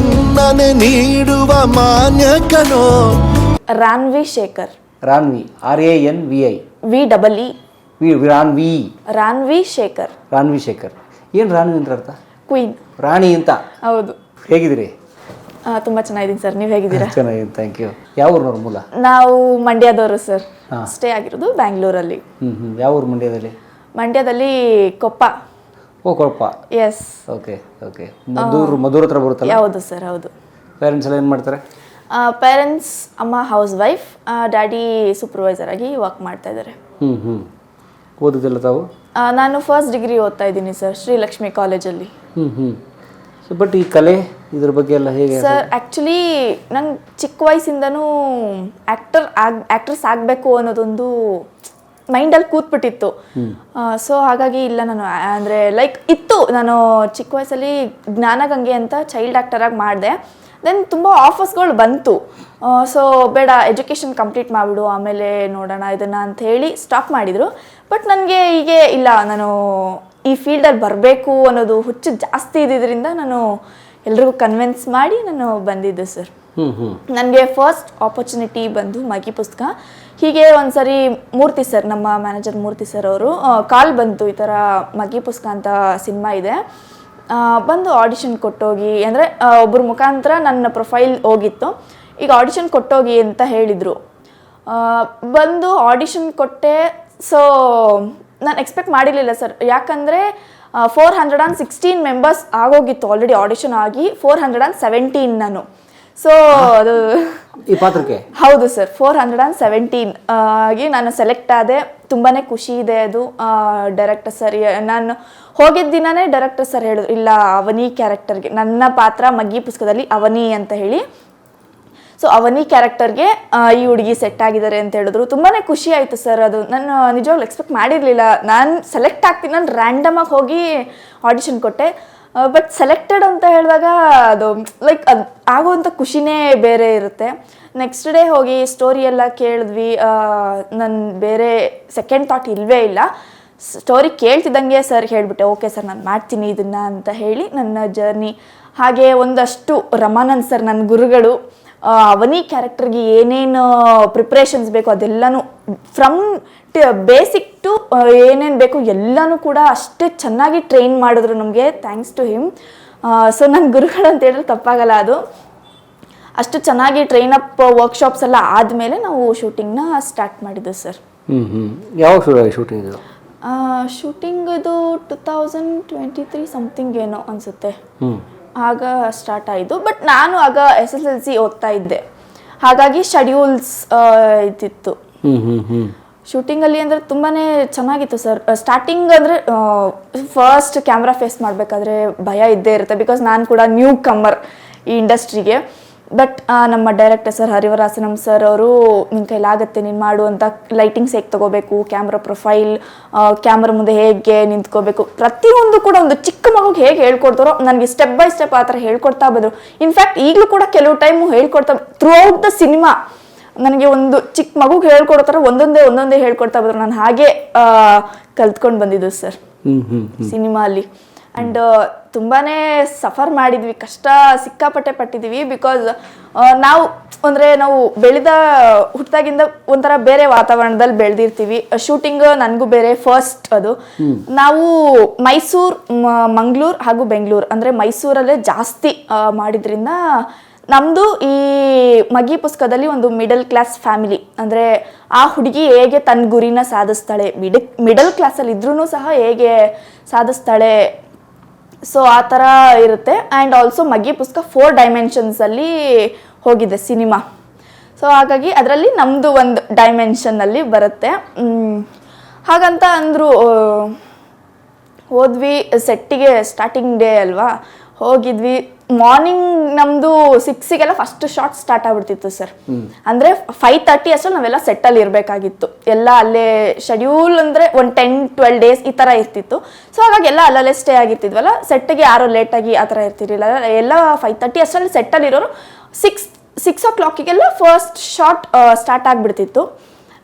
ಮನ್ನನೆ ನೀಡುವ ಮಾನ್ಯಕನೋ. ರಾನ್ವಿ Shekhar. ರಾನ್ವಿ, RANVI. VEE. ರಾನ್ವಿ Shekhar. ರಾನ್ವಿ Shekhar. ಏನು ರಾನ್ವಿ ಅಂತ ಅರ್ಥ? ಕ್ವೀನ್, ರಾಣಿ ಅಂತ. ಹೌದು. ಹೇಗಿದ್ದೀರಿ? ತುಂಬಾ ಚೆನ್ನಾಗಿದ್ದೀನಿ ಸರ್, ನೀವು ಹೇಗಿದ್ದೀರಾ? ಚೆನ್ನಾಗಿದೆ, ಥ್ಯಾಂಕ್ ಯು. ಯಾವ ಊರಿನವ್ರು ಮೂಲ? ನಾವು ಮಂಡ್ಯದವರು ಸರ್, ಸ್ಟೇ ಆಗಿರೋದು ಬ್ಯಾಂಗ್ಳೂರಲ್ಲಿ. ಯಾವ ಊರು ಮಂಡ್ಯದಲ್ಲಿ? ಮಂಡ್ಯದಲ್ಲಿ ಕೊಪ್ಪ. ಓ, ಕೊಪ್ಪ. ಎಸ್. Okay okay. ಮಧುರ ಹತ್ರ ಬರುತ್ತಲ್ಲ? ಹೌದು ಸರ್, ಹೌದು. ಪೇರೆಂಟ್ಸ್ ಎಲ್ಲ ಏನು ಮಾಡ್ತಾರೆ? ಪೇರೆಂಟ್ಸ್, ಅಮ್ಮ ಹೌಸ್ ವೈಫ್, ಡ್ಯಾಡಿ ಸೂಪರ್ವೈಸರ್ ಆಗಿ ವರ್ಕ್ ಮಾಡ್ತಾ ಇದ್ದಾರೆ. ಓದಿದ್ದೆಲ್ಲ ತಾವು? ನಾನು ಫಸ್ಟ್ ಡಿಗ್ರಿ ಓದ್ತಾ ಇದ್ದೀನಿ ಸರ್, ಶ್ರೀಲಕ್ಷ್ಮಿ ಕಾಲೇಜಲ್ಲಿ. ಸೊ ಬಟ್ ಈ ಕಲೆ ಇದ್ರ ಬಗ್ಗೆ ಎಲ್ಲ ಹೇಗೆ ಸರ್? ಆ್ಯಕ್ಚುಲಿ ನಂಗೆ ಚಿಕ್ಕ ವಯಸ್ಸಿಂದನೂ ಆ್ಯಕ್ಟ್ರೆಸ್ ಆಗಬೇಕು ಅನ್ನೋದೊಂದು ಮೈಂಡಲ್ಲಿ ಕೂತ್ಬಿಟ್ಟಿತ್ತು. ಸೊ ಹಾಗಾಗಿ ಇಲ್ಲ, ನಾನು ಅಂದರೆ ಲೈಕ್ ಇತ್ತು, ನಾನು ಚಿಕ್ಕ ವಯಸ್ಸಲ್ಲಿ ಜ್ಞಾನಗಂಗೆ ಅಂತ ಚೈಲ್ಡ್ ಆ್ಯಕ್ಟರಾಗಿ ಮಾಡಿದೆ. ದೆನ್ ತುಂಬ ಆಫರ್ಸ್ಗಳು ಬಂತು. ಸೊ ಬೇಡ, ಎಜುಕೇಷನ್ ಕಂಪ್ಲೀಟ್ ಮಾಡಿಬಿಡು, ಆಮೇಲೆ ನೋಡೋಣ ಇದನ್ನು ಅಂತ ಹೇಳಿ ಸ್ಟಾಪ್ ಮಾಡಿದರು. ಬಟ್ ನನಗೆ ಹೀಗೆ ಇಲ್ಲ, ನಾನು ಈ ಫೀಲ್ಡಲ್ಲಿ ಬರಬೇಕು ಅನ್ನೋದು ಹುಚ್ಚು ಜಾಸ್ತಿ ಇದ್ದಿದ್ದರಿಂದ ನಾನು ಎಲ್ರಿಗೂ ಕನ್ವಿನ್ಸ್ ಮಾಡಿ ನಾನು ಬಂದಿದ್ದೆ ಸರ್. ನನಗೆ ಫಸ್ಟ್ ಆಪರ್ಚುನಿಟಿ ಬಂದು ಮಗಿ ಪುಸ್ತಕ. ಹೀಗೆ ಒಂದ್ಸರಿ ಮೂರ್ತಿ ಸರ್, ನಮ್ಮ ಮ್ಯಾನೇಜರ್ ಮೂರ್ತಿ ಸರ್ ಅವರು ಕಾಲ್ ಬಂತು, ಈ ಥರ ಮಗಿ ಪುಸ್ತಕ ಅಂತ ಸಿನಿಮಾ ಇದೆ, ಬಂದು ಆಡಿಷನ್ ಕೊಟ್ಟೋಗಿ, ಅಂದರೆ ಒಬ್ಬರ ಮುಖಾಂತರ ನನ್ನ ಪ್ರೊಫೈಲ್ ಹೋಗಿತ್ತು, ಈಗ ಆಡಿಷನ್ ಕೊಟ್ಟೋಗಿ ಅಂತ ಹೇಳಿದರು. ಬಂದು ಆಡಿಷನ್ ಕೊಟ್ಟೆ. ಸೊ ನಾನು ಎಕ್ಸ್ಪೆಕ್ಟ್ ಮಾಡಿರಲಿಲ್ಲ ಸರ್, ಯಾಕಂದರೆ 416 ಮೆಂಬರ್ಸ್ ಆಗೋಗಿತ್ತು ಆಲ್ರೆಡಿ, ಆಡಿಷನ್ ಆಗಿ 417 ನಾನು. ಸೊ ಅದು ಈ ಪಾತ್ರಕ್ಕೆ? ಹೌದು ಸರ್, 417 ಆಗಿ ನಾನು ಸೆಲೆಕ್ಟ್ ಆದೆ. ತುಂಬಾ ಖುಷಿ ಇದೆ ಅದು. ಡೈರೆಕ್ಟರ್ ಸರ್, ನಾನು ಹೋಗಿದ್ದ ದಿನನೇ ಡೈರೆಕ್ಟರ್ ಸರ್ ಹೇಳಿದ್ರು, ಇಲ್ಲ ಅವನಿ ಕ್ಯಾರೆಕ್ಟರ್ಗೆ, ನನ್ನ ಪಾತ್ರ ಮಗ್ಗಿ ಪುಸ್ತಕದಲ್ಲಿ ಅವನಿ ಅಂತ ಹೇಳಿ, ಸೊ ಅವನಿ ಕ್ಯಾರೆಕ್ಟರ್ಗೆ ಈ ಹುಡುಗಿ ಸೆಟ್ ಆಗಿದ್ದಾರೆ ಅಂತ ಹೇಳಿದ್ರು. ತುಂಬಾ ಖುಷಿ ಆಯಿತು ಸರ್. ಅದು ನಾನು ನಿಜವಾಗ್ಲೂ ಎಕ್ಸ್ಪೆಕ್ಟ್ ಮಾಡಿರಲಿಲ್ಲ ನಾನು ಸೆಲೆಕ್ಟ್ ಆಗ್ತೀನಿ. ನಾನು ರ್ಯಾಂಡಮಾಗಿ ಹೋಗಿ ಆಡಿಷನ್ ಕೊಟ್ಟೆ, ಬಟ್ ಸೆಲೆಕ್ಟೆಡ್ ಅಂತ ಹೇಳಿದಾಗ ಅದು ಲೈಕ್ ಅದು ಆಗೋವಂಥ ಖುಷಿನೇ ಬೇರೆ ಇರುತ್ತೆ. ನೆಕ್ಸ್ಟ್ ಡೇ ಹೋಗಿ ಸ್ಟೋರಿ ಎಲ್ಲ ಕೇಳಿದ್ವಿ. ನನ್ನ ಬೇರೆ ಸೆಕೆಂಡ್ ಥಾಟ್ ಇಲ್ಲವೇ ಇಲ್ಲ. ಸ್ಟೋರಿ ಕೇಳ್ತಿದ್ದಂಗೆ ಸರ್ ಹೇಳಿಬಿಟ್ಟೆ, ಓಕೆ ಸರ್ ನಾನು ಮಾಡ್ತೀನಿ ಇದನ್ನು ಅಂತ ಹೇಳಿ ನನ್ನ ಜರ್ನಿ. ಹಾಗೆ ಒಂದಷ್ಟು ರಮಾನಂದ್ ಸರ್, ನನ್ನ ಗುರುಗಳು, ಅವನಿ ಕ್ಯಾರೆಕ್ಟರ್ಗೆ ಏನೇನು ಪ್ರಿಪ್ರೇಷನ್ಸ್ ಬೇಕು ಅದೆಲ್ಲನೂ ಫ್ರಮ್ ಬೇಸಿಕ್ ಟು ಏನೇನು ಬೇಕು ಎಲ್ಲನೂ ಕೂಡ ಅಷ್ಟೇ ಚೆನ್ನಾಗಿ ಟ್ರೈನ್ ಮಾಡಿದ್ರು ನಮಗೆ, ಥ್ಯಾಂಕ್ಸ್ ಟು ಹಿಮ್. ಸೊ ನನ್ನ ಗುರುಗಳು ಅಂತ ಹೇಳಿದ್ರೆ ತಪ್ಪಾಗಲ್ಲ, ಅದು ಅಷ್ಟು ಚೆನ್ನಾಗಿ ಟ್ರೈನ್ ಅಪ್ ವರ್ಕ್ಶಾಪ್ಸ್ ಎಲ್ಲ ಆದಮೇಲೆ ನಾವು ಶೂಟಿಂಗ್ನ ಸ್ಟಾರ್ಟ್ ಮಾಡಿದ್ದು ಸರ್. ಯಾವ ಶೂಟಿಂಗ್ ಇದು? ಶೂಟಿಂಗ್ ಇದು 2023 ಸಮಥಿಂಗ್ ಏನೋ ಅನಿಸುತ್ತೆ, ಆಗ ಸ್ಟಾರ್ಟ್ ಆಯಿತು. ಬಟ್ ನಾನು ಆಗ SSLC ಓದ್ತಾ ಇದ್ದೆ, ಹಾಗಾಗಿ ಶೆಡ್ಯೂಲ್ಸ್ ಇದ್ದಿತ್ತು. ಶೂಟಿಂಗಲ್ಲಿ ಅಂದರೆ ತುಂಬಾ ಚೆನ್ನಾಗಿತ್ತು ಸರ್. ಸ್ಟಾರ್ಟಿಂಗ್ ಅಂದರೆ ಫಸ್ಟ್ ಕ್ಯಾಮ್ರಾ ಫೇಸ್ ಮಾಡಬೇಕಾದ್ರೆ ಭಯ ಇದ್ದೇ ಇರುತ್ತೆ, ಬಿಕಾಸ್ ನಾನು ಕೂಡ ನ್ಯೂ ಕಮ್ಮರ್ ಈ ಇಂಡಸ್ಟ್ರಿಗೆ. ಬಟ್ ನಮ್ಮ ಡೈರೆಕ್ಟರ್ ಸರ್ ಹರಿವರಾಸನಂ ಸರ್ ಅವರು, ನಿನ್ನ ಕೈಲಾಗತ್ತೆ ನೀನು ಮಾಡು ಅಂತ, ಲೈಟಿಂಗ್ಸ್ ಹೇಗೆ ತೊಗೋಬೇಕು, ಕ್ಯಾಮ್ರಾ ಪ್ರೊಫೈಲ್, ಕ್ಯಾಮ್ರಾ ಮುಂದೆ ಹೇಗೆ ನಿಂತ್ಕೋಬೇಕು, ಪ್ರತಿಯೊಂದು ಕೂಡ ಒಂದು ಚಿಕ್ಕ ಮಗುಗೆ ಹೇಗೆ ಹೇಳ್ಕೊಡ್ತಾರೋ ನನಗೆ ಸ್ಟೆಪ್ ಬೈ ಸ್ಟೆಪ್ ಆ ಥರ ಹೇಳ್ಕೊಡ್ತಾ ಬಂದರು. ಇನ್ಫ್ಯಾಕ್ಟ್ ಈಗಲೂ ಕೂಡ ಕೆಲವು ಟೈಮು ಹೇಳ್ಕೊಡ್ತಾ, ಥ್ರೂ ಔಟ್ ದ ಸಿನಿಮಾ ನನಗೆ ಒಂದು ಚಿಕ್ಕ ಮಗುಗೆ ಹೇಳ್ಕೊಡ್ತಾರೆ, ಒಂದೊಂದೇ ಹೇಳ್ಕೊಡ್ತಾ ಬಂದರು. ನಾನು ಹಾಗೆ ಕಲ್ತ್ಕೊಂಡು ಬಂದಿದ್ದು ಸರ್ ಸಿನಿಮಾ ಅಲ್ಲಿ. ಆ್ಯಂಡ್ ತುಂಬಾ ಸಫರ್ ಮಾಡಿದ್ವಿ, ಕಷ್ಟ ಸಿಕ್ಕಾಪಟ್ಟೆ ಪಟ್ಟಿದ್ದೀವಿ. ಬಿಕಾಸ್ ನಾವು ಬೆಳೆದ ಹುಟ್ಟಿದಾಗಿಂದ ಒಂಥರ ಬೇರೆ ವಾತಾವರಣದಲ್ಲಿ ಬೆಳೆದಿರ್ತೀವಿ. ಶೂಟಿಂಗ್ ನನಗೂ ಬೇರೆ ಫಸ್ಟ್. ಅದು ನಾವು ಮೈಸೂರು, ಮಂಗಳೂರು ಹಾಗೂ ಬೆಂಗಳೂರು, ಅಂದರೆ ಮೈಸೂರಲ್ಲೇ ಜಾಸ್ತಿ ಮಾಡಿದ್ರಿಂದ ನಮ್ಮದು ಈ ಮಗಿ ಪುಸ್ತಕದಲ್ಲಿ ಒಂದು ಮಿಡಲ್ ಕ್ಲಾಸ್ ಫ್ಯಾಮಿಲಿ, ಅಂದರೆ ಆ ಹುಡುಗಿ ಹೇಗೆ ತನ್ನ ಗುರಿನ ಸಾಧಿಸ್ತಾಳೆ, ಮಿಡಲ್ ಕ್ಲಾಸಲ್ಲಿ ಇದ್ರೂ ಸಹ ಹೇಗೆ ಸಾಧಿಸ್ತಾಳೆ, ಸೊ ಆ ಥರ ಇರುತ್ತೆ. ಆ್ಯಂಡ್ ಆಲ್ಸೋ ಮಗಿ ಪುಸ್ತಕ 4 ಡೈಮೆನ್ಷನ್ಸಲ್ಲಿ ಹೋಗಿದೆ ಸಿನಿಮಾ. ಸೊ ಹಾಗಾಗಿ ಅದರಲ್ಲಿ ನಮ್ಮದು ಒಂದು ಡೈಮೆನ್ಷನ್ನಲ್ಲಿ ಬರುತ್ತೆ. ಹಾಗಂತ ಅಂದರು. ಹೋದ್ವಿ ಸೆಟ್ಟಿಗೆ, ಸ್ಟಾರ್ಟಿಂಗ್ ಡೇ ಅಲ್ವಾ, ಹೋಗಿದ್ವಿ. ಮಾರ್ನಿಂಗ್ ನಮ್ಮದು 6ಗೆಲ್ಲ ಫಸ್ಟ್ ಶಾರ್ಟ್ ಸ್ಟಾರ್ಟ್ ಆಗ್ಬಿಡ್ತಿತ್ತು ಸರ್. ಅಂದರೆ 5:30 ಅಷ್ಟರಲ್ಲಿ ನಾವೆಲ್ಲ ಸೆಟ್ಟಲ್ಲಿ ಇರಬೇಕಾಗಿತ್ತು. ಎಲ್ಲ ಅಲ್ಲೇ ಶೆಡ್ಯೂಲ್ ಅಂದರೆ ಒಂದು 10-12 ಡೇಸ್ ಈ ಥರ ಇರ್ತಿತ್ತು. ಸೊ ಹಾಗಾಗಿ ಎಲ್ಲ ಅಲ್ಲಲ್ಲೇ ಸ್ಟೇ ಆಗಿರ್ತಿದ್ವಲ್ಲ, ಸೆಟ್ಟಿಗೆ ಯಾರೋ ಲೇಟಾಗಿ ಆ ಥರ ಇರ್ತಿರಲಿಲ್ಲ. ಎಲ್ಲ 5:30 ಅಷ್ಟರಲ್ಲಿ ಸೆಟ್ಟಲ್ಲಿ ಇರೋರು 6 o'clockಗೆಲ್ಲ ಫಸ್ಟ್ ಶಾರ್ಟ್ ಸ್ಟಾರ್ಟ್ ಆಗಿಬಿಡ್ತಿತ್ತು.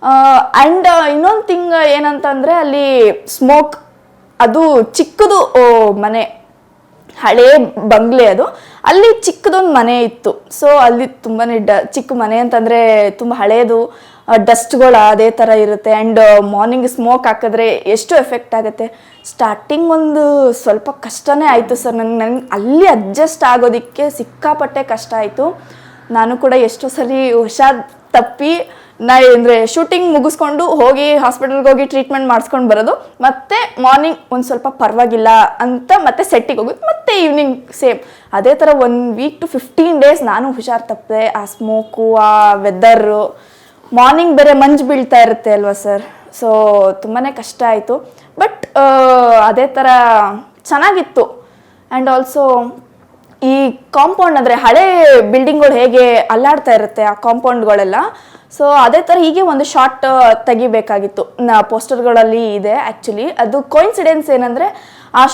ಆ್ಯಂಡ್ ಇನ್ನೊಂದು ಥಿಂಗ್ ಏನಂತಂದರೆ ಅಲ್ಲಿ ಸ್ಮೋಕ್, ಅದು ಚಿಕ್ಕದು ಮನೆ, ಹಳೇ ಬಂಗ್ಲೆ ಅದು. ಅಲ್ಲಿ ಚಿಕ್ಕದೊಂದು ಮನೆ ಇತ್ತು. ಸೊ ಅಲ್ಲಿ ತುಂಬಾ ಚಿಕ್ಕ ಮನೆ ಅಂತಂದರೆ ತುಂಬ ಹಳೇದು, ಡಸ್ಟ್ಗಳು ಅದೇ ಥರ ಇರುತ್ತೆ. ಆ್ಯಂಡ್ ಮಾರ್ನಿಂಗ್ ಸ್ಮೋಕ್ ಹಾಕಿದ್ರೆ ಎಷ್ಟು ಎಫೆಕ್ಟ್ ಆಗುತ್ತೆ. ಸ್ಟಾರ್ಟಿಂಗ್ ಒಂದು ಸ್ವಲ್ಪ ಕಷ್ಟನೇ ಆಯಿತು ಸರ್. ನನಗೆ ಅಲ್ಲಿ ಅಡ್ಜಸ್ಟ್ ಆಗೋದಕ್ಕೆ ಸಿಕ್ಕಾಪಟ್ಟೆ ಕಷ್ಟ ಆಯಿತು. ನಾನು ಕೂಡ ಎಷ್ಟೋ ಸರಿ ಹುಷಾರು ತಪ್ಪಿ ಅಂದರೆ ಶೂಟಿಂಗ್ ಮುಗಿಸ್ಕೊಂಡು ಹೋಗಿ ಹಾಸ್ಪಿಟಲ್ಗೆ ಹೋಗಿ ಟ್ರೀಟ್ಮೆಂಟ್ ಮಾಡಿಸ್ಕೊಂಡು ಬರೋದು, ಮತ್ತೆ ಮಾರ್ನಿಂಗ್ ಒಂದು ಸ್ವಲ್ಪ ಪರವಾಗಿಲ್ಲ ಅಂತ ಮತ್ತೆ ಸೆಟ್ಟಿಗೆ ಹೋಗೋದು, ಮತ್ತೆ ಈವ್ನಿಂಗ್ ಸೇಮ್ ಅದೇ ಥರ 1 ವೀಕ್ to 15 days ನಾನು ಹುಷಾರು ತಪ್ಪದೆ. ಆ ಸ್ಮೋಕು, ಆ ವೆದರು, ಮಾರ್ನಿಂಗ್ ಬೇರೆ ಮಂಜು ಬೀಳ್ತಾ ಇರುತ್ತೆ ಅಲ್ವಾ ಸರ್. ಸೊ ತುಂಬಾ ಕಷ್ಟ ಆಯಿತು. ಬಟ್ ಅದೇ ಥರ ಚೆನ್ನಾಗಿತ್ತು. ಆ್ಯಂಡ್ ಆಲ್ಸೋ ಈ ಕಾಂಪೌಂಡ್ ಅಂದರೆ ಹಳೆ ಬಿಲ್ಡಿಂಗ್ಗಳು ಹೇಗೆ ಅಲ್ಲಾಡ್ತಾ ಇರುತ್ತೆ ಆ ಕಾಂಪೌಂಡ್ಗಳೆಲ್ಲ, ಸೊ ಅದೇ ಥರ ಹೀಗೆ ಒಂದು ಶಾರ್ಟ್ ತೆಗಿಬೇಕಾಗಿತ್ತು. ಪೋಸ್ಟರ್ಗಳಲ್ಲಿ ಇದೆ ಆ್ಯಕ್ಚುಲಿ. ಅದು ಕೋಇನ್ಸಿಡೆನ್ಸ್ ಏನಂದರೆ ಆ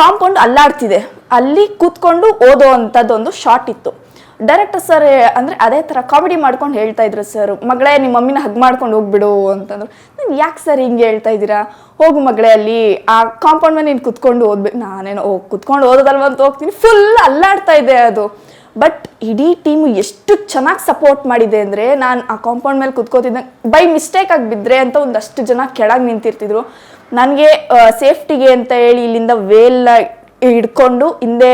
ಕಾಂಪೌಂಡ್ ಅಲ್ಲಾಡ್ತಿದೆ, ಅಲ್ಲಿ ಕೂತ್ಕೊಂಡು ಓದೋ ಅಂಥದ್ದೊಂದು ಶಾರ್ಟ್ ಇತ್ತು. ಡೈರೆಕ್ಟರ್ ಸರ್ ಅಂದರೆ ಅದೇ ಥರ ಕಾಮಿಡಿ ಮಾಡ್ಕೊಂಡು ಹೇಳ್ತಾ ಇದ್ರು ಸರ್, ಮಗಳೇ ನಿಮ್ಮ ಮಮ್ಮಿನ ಹಗ್ ಮಾಡ್ಕೊಂಡು ಹೋಗ್ಬಿಡು ಅಂತಂದ್ರು. ನಾನು ಯಾಕೆ ಸರ್ ಹಿಂಗೆ ಹೇಳ್ತಾ ಇದ್ದೀರಾ, ಹೋಗು ಮಗಳೇ ಅಲ್ಲಿ ಆ ಕಾಂಪೌಂಡ್ ಮೇಲೆ ನೀನು ಕುತ್ಕೊಂಡು ಓದ್ಬೇಕು. ನಾನೇನೋ ಕುತ್ಕೊಂಡು ಓದೋದಲ್ವ ಅಂತ ಹೋಗ್ತೀನಿ, ಫುಲ್ ಅಲ್ಲಾಡ್ತಾ ಇದೆ ಅದು. ಬಟ್ ಇಡೀ ಟೀಮು ಎಷ್ಟು ಚೆನ್ನಾಗಿ ಸಪೋರ್ಟ್ ಮಾಡಿದೆ ಅಂದರೆ, ನಾನು ಆ ಕಾಂಪೌಂಡ್ ಮೇಲೆ ಕುತ್ಕೋತಿದ್ದೆ, ಬೈ ಮಿಸ್ಟೇಕ್ ಆಗಿ ಬಿದ್ದರೆ ಅಂತ ಒಂದಷ್ಟು ಜನ ಕೆಳಗೆ ನಿಂತಿರ್ತಿದ್ರು. ನನಗೆ ಸೇಫ್ಟಿಗೆ ಅಂತ ಹೇಳಿ ಇಲ್ಲಿಂದ ವೇಲ್ ಹಿಡ್ಕೊಂಡು ಹಿಂದೆ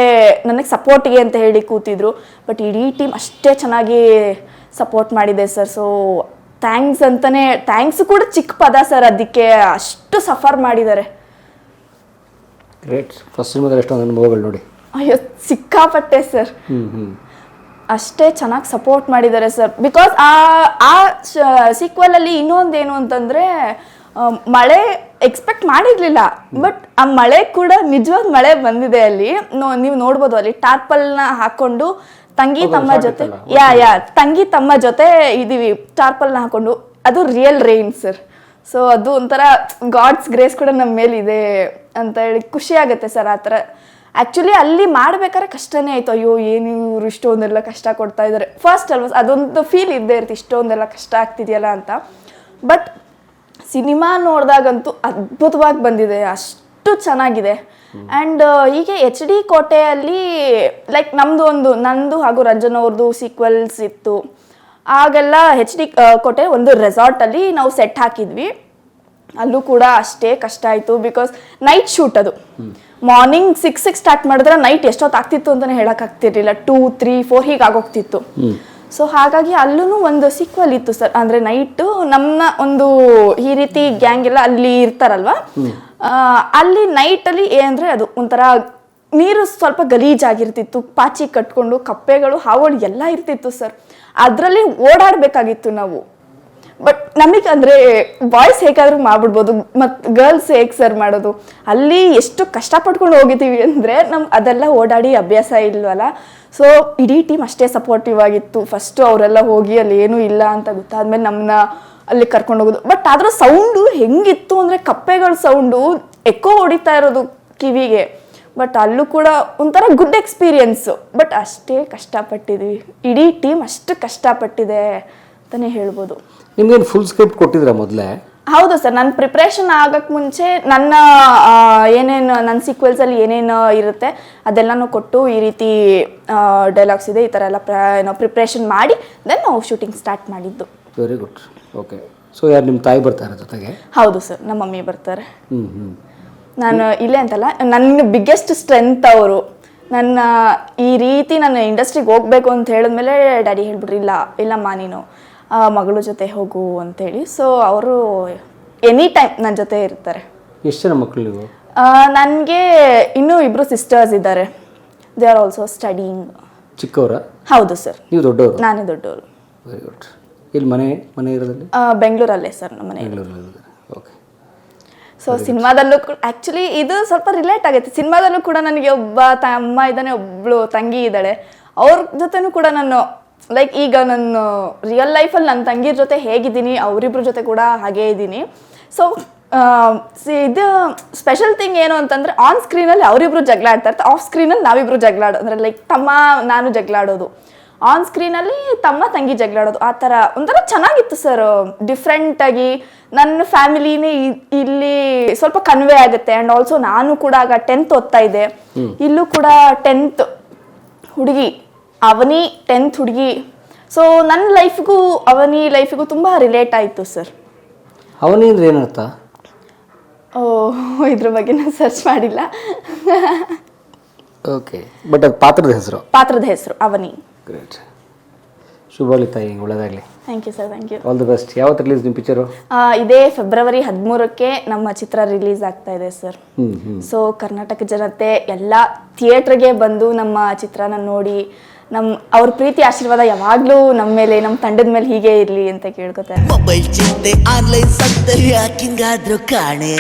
ನನಗೆ ಸಪೋರ್ಟಿಗೆ ಅಂತ ಹೇಳಿ ಕೂತಿದ್ರು. ಬಟ್ ಇಡೀ ಟೀಮ್ ಅಷ್ಟೇ ಚೆನ್ನಾಗಿ ಸಪೋರ್ಟ್ ಮಾಡಿದೆ ಸರ್. ಸೊ ಥ್ಯಾಂಕ್ಸ್ ಅಂತಲೇ, ಥ್ಯಾಂಕ್ಸ್ ಕೂಡ ಚಿಕ್ಕ ಪದ ಸರ್, ಅದಕ್ಕೆ ಅಷ್ಟು ಸಫರ್ ಮಾಡಿದ್ದಾರೆ. ಗ್ರೇಟ್. ಫಸ್ಟ್ ಸಿನಿಮಾದಲ್ಲಿ ಎಷ್ಟೊಂದು ಅನುಭವಗಳು ನೋಡಿ. ಅಯ್ಯೋ ಸಿಕ್ಕಾಪಟ್ಟೆ ಸರ್. ಅಷ್ಟೇ ಚೆನ್ನಾಗಿ ಸಪೋರ್ಟ್ ಮಾಡಿದ್ದಾರೆ ಸರ್. ಬಿಕಾಸ್ ಆ ಸೀಕ್ವಲಲ್ಲಿ ಇನ್ನೊಂದೇನು ಅಂತಂದರೆ, ಮಳೆ ಎಕ್ಸ್ಪೆಕ್ಟ್ ಮಾಡಿರಲಿಲ್ಲ, ಬಟ್ ಆ ಮಳೆ ಕೂಡ ನಿಜವಾದ ಮಳೆ ಬಂದಿದೆ. ಅಲ್ಲಿ ನೀವು ನೋಡ್ಬೋದು, ಅಲ್ಲಿ ಟಾರ್ಪಲ್ನ ಹಾಕೊಂಡು ತಂಗಿ ತಮ್ಮ ಜೊತೆ ತಂಗಿ ತಮ್ಮ ಜೊತೆ ಇದೀವಿ, ಟಾರ್ಪಲ್ನ ಹಾಕೊಂಡು. ಅದು ರಿಯಲ್ ರೈನ್ ಸರ್. ಸೊ ಅದು ಒಂಥರ ಗಾಡ್ಸ್ ಗ್ರೇಸ್ ಕೂಡ ನಮ್ಮ ಮೇಲಿದೆ ಅಂತ ಹೇಳಿ ಖುಷಿ ಆಗುತ್ತೆ ಸರ್. ಆ ಥರ ಆ್ಯಕ್ಚುಲಿ ಅಲ್ಲಿ ಮಾಡ್ಬೇಕಾದ್ರೆ ಕಷ್ಟನೇ ಆಯಿತು. ಅಯ್ಯೋ ಏನು ಇವರು ಇಷ್ಟೊಂದೆಲ್ಲ ಕಷ್ಟ ಕೊಡ್ತಾ ಇದ್ದಾರೆ, ಫಸ್ಟ್ ಅಲ್ವಾ ಅದೊಂದು ಫೀಲ್ ಇದ್ದೇ ಇರುತ್ತೆ, ಇಷ್ಟೊಂದೆಲ್ಲ ಕಷ್ಟ ಆಗ್ತಿದೆಯಲ್ಲ ಅಂತ. ಬಟ್ ಸಿನಿಮಾ ನೋಡಿದಾಗಂತೂ ಅದ್ಭುತವಾಗಿ ಬಂದಿದೆ, ಅಷ್ಟು ಚೆನ್ನಾಗಿದೆ. ಆ್ಯಂಡ್ ಹೀಗೆ HD ಕೋಟೆಯಲ್ಲಿ ಲೈಕ್ ನಂದು ಹಾಗೂ ರಂಜನ್ ಅವ್ರದ್ದು ಸೀಕ್ವೆಲ್ಸ್ ಇತ್ತು. ಆಗೆಲ್ಲ HD ಕೋಟೆ ಒಂದು ರೆಸಾರ್ಟಲ್ಲಿ ನಾವು ಸೆಟ್ ಹಾಕಿದ್ವಿ. ಅಲ್ಲೂ ಕೂಡ ಅಷ್ಟೇ ಕಷ್ಟ ಆಯಿತು. ಬಿಕಾಸ್ ನೈಟ್ ಶೂಟ್ ಅದು. ಮಾರ್ನಿಂಗ್ 6 ಸ್ಟಾರ್ಟ್ ಮಾಡಿದ್ರೆ ನೈಟ್ ಎಷ್ಟೊತ್ತು ಆಗ್ತಿತ್ತು ಅಂತಲೇ ಹೇಳೋಕ್ಕಾಗ್ತಿರ್ಲಿಲ್ಲ. 2, 3, 4 ಹೀಗೆ ಆಗೋಗ್ತಿತ್ತು. ಸೊ ಹಾಗಾಗಿ ಅಲ್ಲೂ ಒಂದು ಸೀಕ್ವೆಲ್ ಇತ್ತು ಸರ್. ಅಂದರೆ ನೈಟು ನಮ್ಮ ಒಂದು ಈ ರೀತಿ ಗ್ಯಾಂಗ್ ಎಲ್ಲ ಅಲ್ಲಿ ಇರ್ತಾರಲ್ವ, ಅಲ್ಲಿ ನೈಟಲ್ಲಿ ಏನಂದರೆ ಅದು ಒಂಥರ ನೀರು ಸ್ವಲ್ಪ ಗಲೀಜಾಗಿರ್ತಿತ್ತು, ಪಾಚಿ ಕಟ್ಕೊಂಡು ಕಪ್ಪೆಗಳು ಹಾವುಗಳು ಎಲ್ಲ ಇರ್ತಿತ್ತು ಸರ್. ಅದರಲ್ಲಿ ಓಡಾಡಬೇಕಾಗಿತ್ತು ನಾವು. ಬಟ್ ನಮಗೆ ಅಂದರೆ ಬಾಯ್ಸ್ ಹೇಗಾದರೂ ಮಾಡ್ಬಿಡ್ಬೋದು, ಮತ್ತು ಗರ್ಲ್ಸ್ ಹೇಗೆ ಸರ್ ಮಾಡೋದು. ಅಲ್ಲಿ ಎಷ್ಟು ಕಷ್ಟಪಟ್ಕೊಂಡು ಹೋಗಿದ್ದೀವಿ ಅಂದರೆ ನಮ್ಗೆ ಅದೆಲ್ಲ ಓಡಾಡಿ ಅಭ್ಯಾಸ ಇಲ್ವಲ್ಲ. ಸೊ ಇಡೀ ಟೀಮ್ ಅಷ್ಟೇ ಸಪೋರ್ಟಿವ್ ಆಗಿತ್ತು. ಫಸ್ಟು ಅವರೆಲ್ಲ ಹೋಗಿ ಅಲ್ಲಿ ಏನೂ ಇಲ್ಲ ಅಂತ ಗೊತ್ತಾದ್ಮೇಲೆ ನಮ್ಮನ್ನ ಅಲ್ಲಿ ಕರ್ಕೊಂಡು ಹೋಗೋದು. ಬಟ್ ಅದರ ಸೌಂಡು ಹೆಂಗಿತ್ತು ಅಂದರೆ, ಕಪ್ಪೆಗಳ ಸೌಂಡು ಎಕೋ ಹೊಡಿತಾ ಇರೋದು ಕಿವಿಗೆ. ಬಟ್ ಅಲ್ಲೂ ಕೂಡ ಒಂಥರ ಗುಡ್ ಎಕ್ಸ್ಪೀರಿಯನ್ಸು. ಬಟ್ ಅಷ್ಟೇ ಕಷ್ಟಪಟ್ಟಿದ್ವಿ, ಇಡೀ ಟೀಮ್ ಅಷ್ಟು ಕಷ್ಟಪಟ್ಟಿದೆ ಅಂತಲೇ ಹೇಳ್ಬೋದು. ನಿಮ್ಗೇನು ಫುಲ್ ಸ್ಕ್ರಿಪ್ಟ್ ಕೊಟ್ಟಿದ್ರ ಮೊದಲೇ? ಹೌದು ಸರ್. ನನ್ನ ಪ್ರಿಪ್ರೇಷನ್ ಆಗೋಕ್ಕೆ ಮುಂಚೆ ನನ್ನ ಏನೇನು ನನ್ನ ಸೀಕ್ವೆಲ್ಸಲ್ಲಿ ಏನೇನು ಇರುತ್ತೆ ಅದೆಲ್ಲನೂ ಕೊಟ್ಟು, ಈ ರೀತಿ ಡೈಲಾಗ್ಸ್ ಇದೆ, ಈ ಥರ ಎಲ್ಲ ಪ್ರಿಪ್ರೇಷನ್ ಮಾಡಿ ದೆನ್ ನಾವು ಶೂಟಿಂಗ್ ಸ್ಟಾರ್ಟ್ ಮಾಡಿದ್ದು. Very good. ಓಕೆ. ಸೊ ಯಾರು ನಿಮ್ಮ ತಾಯಿ ಬರ್ತಾರೆ ಜೊತೆಗೆ? ಹೌದು ಸರ್, ನಮ್ಮ ಮಮ್ಮಿ ಬರ್ತಾರೆ. ನಾನು ಇಲ್ಲೇ ಅಂತಲ್ಲ, ನನ್ನ ಬಿಗ್ಗೆಸ್ಟ್ ಸ್ಟ್ರೆಂತ್ ಅವರು. ನನ್ನ ಈ ರೀತಿ ನಾನು ಇಂಡಸ್ಟ್ರಿಗೆ ಹೋಗಬೇಕು ಅಂತ ಹೇಳಿದ್ಮೇಲೆ ಡ್ಯಾಡಿ ಹೇಳ್ಬಿಟ್ರಿ, ಇಲ್ಲಮ್ಮ ನೀನು ಮಗಳ ಜೊತೆ ಹೋಗು ಅಂತೇಳಿ. ಸೊ ಅವರು ಎನಿ ಟೈಮ್ ನನ್ನ ಜೊತೆ ಇರ್ತಾರೆ. ಎಷ್ಟು ಜನ ಮಕ್ಕಳು ನೀವು? ನನಗೆ ಇನ್ನೂ 2 ಸಿಸ್ಟರ್ಸ್ ಇದ್ದಾರೆ. They are also studying. ಚಿಕ್ಕವರ? ಹೌದು ಸರ್. ನೀವು ದೊಡ್ಡವರು? ನಾನೇ ದೊಡ್ಡವರು. Very good. ಇಲ್ಲಿ ಮನೆ ಇರೋದಲ್ಲಿ? ಬೆಂಗಳೂರಲ್ಲೇ ಸರ್ ನಮ್ಮ ಮನೆ. ಬೆಂಗಳೂರಲ್ಲಿ. ಓಕೆ. ಸೊ ಸಿನಿಮಾದಲ್ಲೂ ಆ್ಯಕ್ಚುಲಿ ಇದು ಸ್ವಲ್ಪ ರಿಲೇಟ್ ಆಗುತ್ತೆ. ಸಿನಿಮಾದಲ್ಲೂ ಕೂಡ ನನಗೆ ಒಬ್ಬ ಅಮ್ಮ ಇದ್ದಾನೆ, ಒಬ್ಬಳು ತಂಗಿ ಇದ್ದಾಳೆ. ಅವ್ರ ಜೊತೆನೂ ಕೂಡ ನಾನು ಲೈಕ್ ಈಗ ನಾನು ರಿಯಲ್ ಲೈಫಲ್ಲಿ ನನ್ನ ತಂಗಿರ ಜೊತೆ ಹೇಗಿದ್ದೀನಿ, ಅವರಿಬ್ರ ಜೊತೆ ಕೂಡ ಹಾಗೇ ಇದ್ದೀನಿ. ಸೊ ಇದು ಸ್ಪೆಷಲ್ ಥಿಂಗ್ ಏನು ಅಂತಂದರೆ, ಆನ್ ಸ್ಕ್ರೀನಲ್ಲಿ ಅವರಿಬ್ರು ಜಗಳ ಆಡ್ತಾ ಇರ್ತಾರೆ, ಆಫ್ ಸ್ಕ್ರೀನಲ್ಲಿ ನಾವಿಬ್ರು ಜಗಳ ಆಡೋದು. ಅಂದರೆ ಲೈಕ್ ತಮ್ಮ ನಾನು ಜಗಳ ಆಡೋದು, ಆನ್ ಸ್ಕ್ರೀನಲ್ಲಿ ತಮ್ಮ ತಂಗಿ ಜಗಳ ಆಡೋದು. ಆ ಥರ ಒಂಥರ ಚೆನ್ನಾಗಿತ್ತು ಸರ್. ಡಿಫ್ರೆಂಟಾಗಿ ನನ್ನ ಫ್ಯಾಮಿಲಿನೇ ಇಲ್ಲಿ ಸ್ವಲ್ಪ ಕನ್ವೆ ಆಗುತ್ತೆ. ಆ್ಯಂಡ್ ಆಲ್ಸೋ ನಾನು ಕೂಡ ಆಗ 10th ಓದ್ತಾ ಇದ್ದೆ. ಇಲ್ಲೂ ಕೂಡ 10th ಹುಡುಗಿ ಅವನಿ 10th ಹುಡುಗಿ. ಸೊ ನನ್ನ ಲೈಫ್ಗೂ ಅವನಿ ಲೈಫಿಗೂ ತುಂಬ ರಿಲೇಟ್ ಆಯಿತು ಸರ್. ಅವನಿ ಅಂದ್ರೆ ಏನರ್ಥ? ಓ ಇದ್ರ ಬಗ್ಗೆ ನಾನು ಸರ್ಚ್ ಮಾಡಿಲ್ಲ. ಓಕೆ, ಬಟ್ ಅದು ಪಾತ್ರದ ಹೆಸರು? ಪಾತ್ರದ ಹೆಸರು ಅವನಿ. ಗ್ರೇಟ್. ಶುಭಾಲಿ ತಾಯಿ, ಒಳ್ಳೆದಾಗಲಿ. Thank you sir, thank you. All the best. ಯಾವತ್ತು ರಿಲೀಸ್ ನಿಮ್ಮ ಪಿಕ್ಚರು? ಇದೇ ಫೆಬ್ರವರಿ 13ಕ್ಕೆ ನಮ್ಮ ಚಿತ್ರ ರಿಲೀಸ್ ಆಗ್ತಾ ಇದೆ ಸರ್. ಸೊ ಕರ್ನಾಟಕ ಜನತೆ ಎಲ್ಲ ಥಿಯೇಟ್ರಿಗೆ ಬಂದು ನಮ್ಮ ಚಿತ್ರನ ನೋಡಿ ಅವ್ರ ಪ್ರೀತಿ ಆಶೀರ್ವಾದ ಯಾವಾಗಲೂ ನಮ್ಮ ಮೇಲೆ, ನಮ್ಮ ತಂಡದ ಮೇಲೆ ಹೀಗೆ ಇರಲಿ ಅಂತ ಕೇಳ್ಕೊತಾರೆ. ಮೊಬೈಲ್ ಚಿಂತೆ ಆನ್ಲೈನ್ ಸಂತೆ ಯಾಕಿಂಗಾದ್ರೂ ಕಾಣೆ.